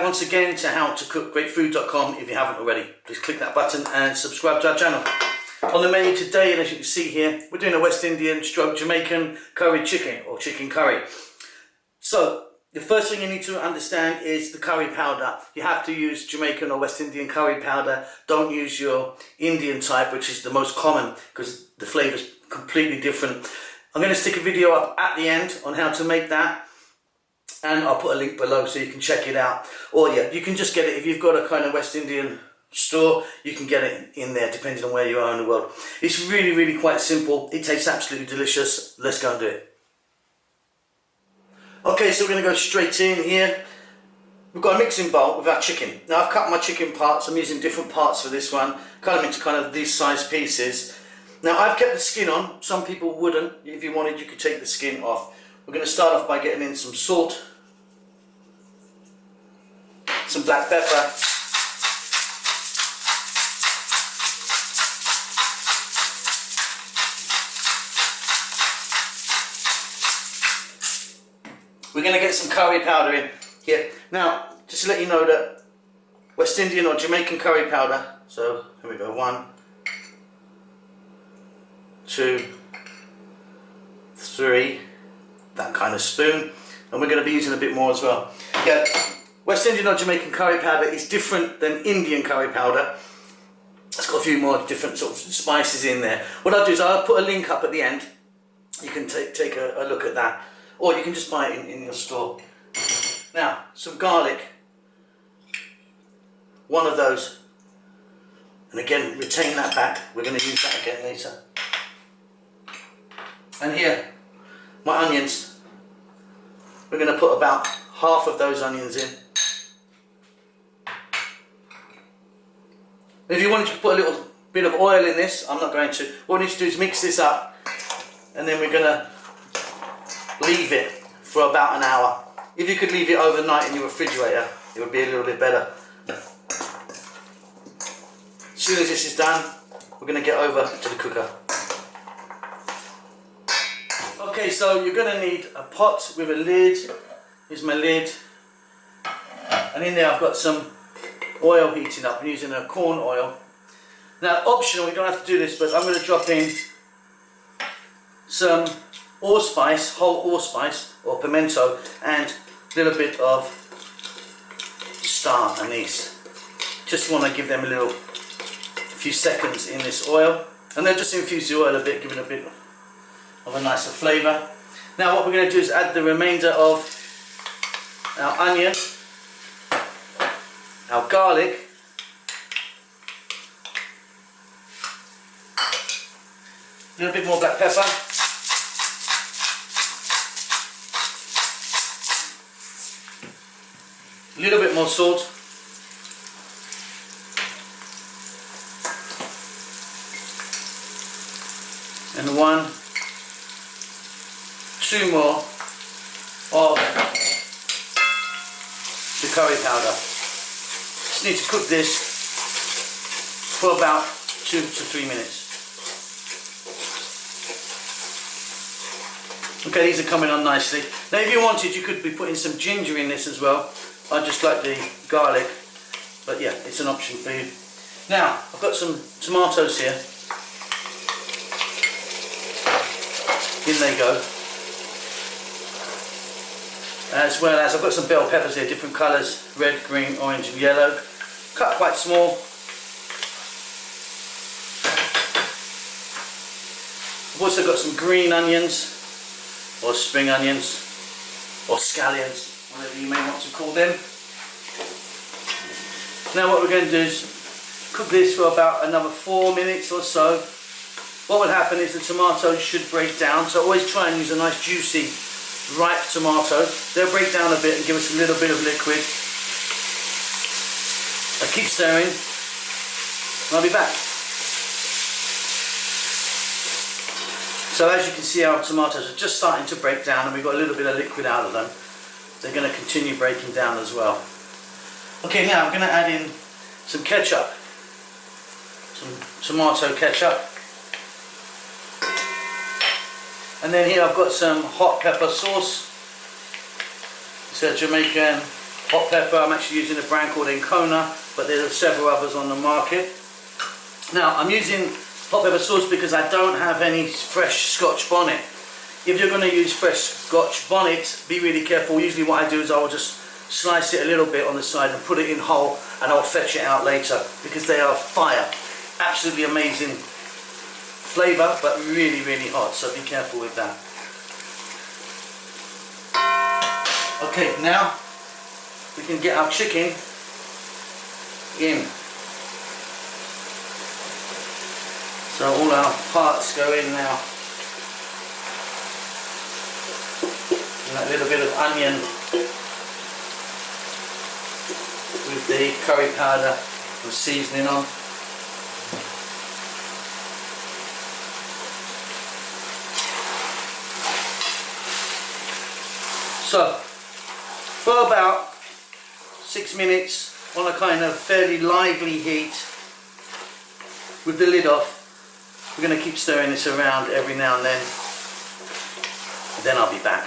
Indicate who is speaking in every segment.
Speaker 1: once again to howtocookgreatfood.com if you haven't already. Please click that button and subscribe to our channel. On the menu today, and as you can see here, we're doing a West Indian stroke Jamaican curry chicken or chicken curry. So the first thing you need to understand is the curry powder. You have to use Jamaican or West Indian curry powder. Don't use your Indian type, which is the most common, because the flavour is completely different. I'm going to stick a video up at the end on how to make that, and I'll put a link below so you can check it out. Or yeah, you can just get it if you've got a kind of West Indian store, you can get it in there depending on where you are in the world. It's really quite simple. It tastes absolutely delicious. Let's go and do it. Okay, so we're going to go straight in here. We've got a mixing bowl with our chicken. Now I've cut my chicken parts. I'm using different parts for this one. Cut them into kind of these size pieces. Now I've kept the skin on. Some people wouldn't. If you wanted, you could take the skin off. We're going to start off by getting in some salt, some black pepper, we're going to get some curry powder in here. Now, just to let you know that West Indian or Jamaican curry powder, so here we go, 1, 2, 3, that kind of spoon, and we're going to be using a bit more as well. Yeah, West Indian or Jamaican curry powder is different than Indian curry powder. It's got a few more different sort of spices in there. What I'll do is I'll put a link up at the end. You can take a look at that. Or you can just buy it in your store. Now, some garlic. 1 of those. And again, retain that back. We're going to use that again later. And here, my onions. We're going to put about half of those onions in. If you wanted to put a little bit of oil in this, I'm not going to. What we need to do is mix this up. And then we're going to leave it for about an hour. If you could leave it overnight in your refrigerator, it would be a little bit better. As soon as this is done, we're going to get over to the cooker. Okay, so you're going to need a pot with a lid. Here's my lid. And in there I've got some oil heating up. I'm using a corn oil. Now, optional, you don't have to do this, but I'm going to drop in some allspice, whole allspice or pimento, and a little bit of star anise. Just want to give them a few seconds in this oil, and then just infuse the oil a bit, give it a bit of a nicer flavour. Now what we're going to do is add the remainder of our onion, our garlic, a little bit more black pepper, a little bit more salt, and 1, 2 more of the curry powder. Just need to cook this for about 2 to 3 minutes. Okay, these are coming on nicely. Now if you wanted, you could be putting some ginger in this as well. I just like the garlic, but yeah, it's an option for you. Now, I've got some tomatoes here. In they go. As well as I've got some bell peppers here, different colours, red, green, orange and yellow. Cut quite small. I've also got some green onions, or spring onions, or scallions, whatever you may want to call them. Now what we're going to do is cook this for about another 4 minutes or so. What will happen is the tomatoes should break down, so always try and use a nice juicy ripe tomato. They'll break down a bit and give us a little bit of liquid. I keep stirring and I'll be back. So as you can see, our tomatoes are just starting to break down and we've got a little bit of liquid out of them. They're going to continue breaking down as well. Okay, now I'm going to add in some ketchup, some tomato ketchup. And then here I've got some hot pepper sauce. It's a Jamaican hot pepper. I'm actually using a brand called Encona, but there are several others on the market. Now I'm using hot pepper sauce because I don't have any fresh Scotch bonnet. If you're going to use fresh Scotch bonnet, be really careful. Usually what I do is I will just slice it a little bit on the side and put it in whole, and I'll fetch it out later because they are fire. Absolutely amazing flavour, but really, really hot, so be careful with that. Okay, now we can get our chicken in. So all our parts go in now. And that little bit of onion with the curry powder and seasoning on. So for about 6 minutes on a kind of fairly lively heat with the lid off, we're going to keep stirring this around every now and then I'll be back.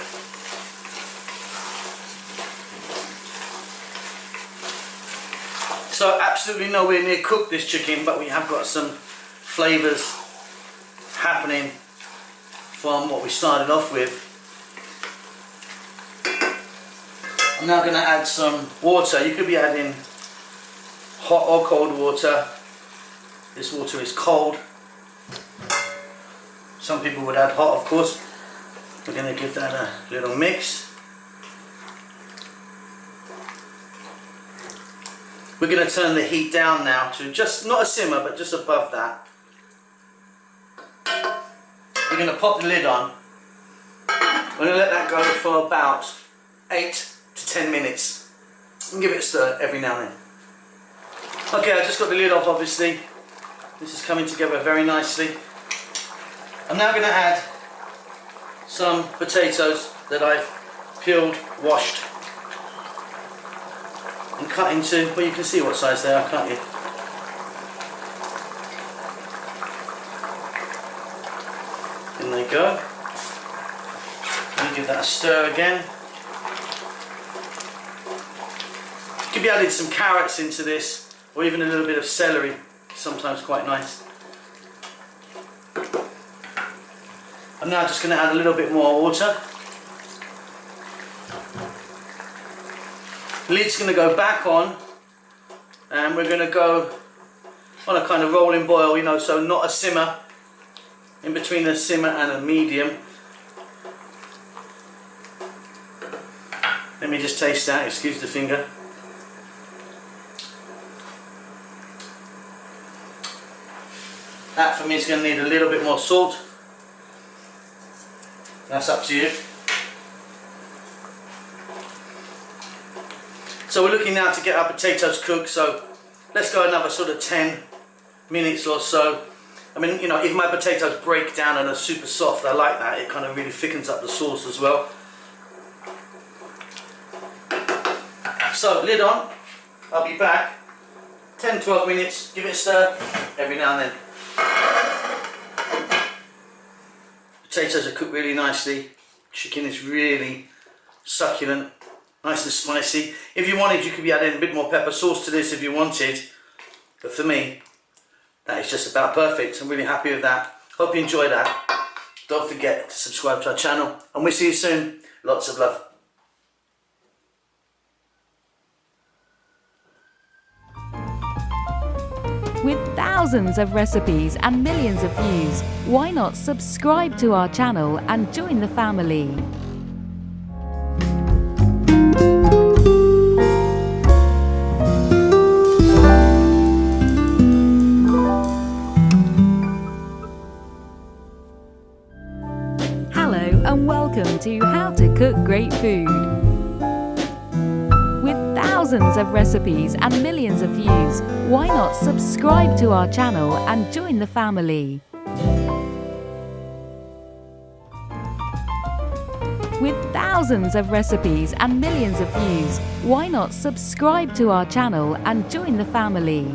Speaker 1: So absolutely nowhere near cooked this chicken, but we have got some flavours happening from what we started off with. I'm now going to add some water. You could be adding hot or cold water. This water is cold. Some people would add hot, of course. We're going to give that a little mix. We're going to turn the heat down now to just, not a simmer, but just above that. We're going to pop the lid on. We're going to let that go for about 8 to 10 minutes. And give it a stir every now and then. Okay, I just got the lid off, obviously. This is coming together very nicely. I'm now going to add some potatoes that I've peeled, washed, and cut into, well, you can see what size they are, can't you? In they go. Let me give that a stir again. You could be adding some carrots into this, or even a little bit of celery, sometimes quite nice. I'm now just going to add a little bit more water. Lid's going to go back on, and we're going to go on a kind of rolling boil, you know, so not a simmer, in between a simmer and a medium. Let me just taste that, excuse the finger. That for me is going to need a little bit more salt. That's up to you. So we're looking now to get our potatoes cooked, so let's go another sort of 10 minutes or so. I mean, you know, if my potatoes break down and are super soft, I like that. It kind of really thickens up the sauce as well. So, lid on. I'll be back. 10-12 minutes. Give it a stir every now and then. Potatoes are cooked really nicely. Chicken is really succulent, nice and spicy. If you wanted, you could be adding a bit more pepper sauce to this if you wanted. But for me, that is just about perfect. I'm really happy with that. Hope you enjoyed that. Don't forget to subscribe to our channel, and we'll see you soon. Lots of love.
Speaker 2: With thousands of recipes and millions of views, why not subscribe to our channel and join the family? Hello and welcome to How to Cook Great Food. Thousands of recipes and millions of views, why not subscribe to our channel and join the family? With thousands of recipes and millions of views, why not subscribe to our channel and join the family?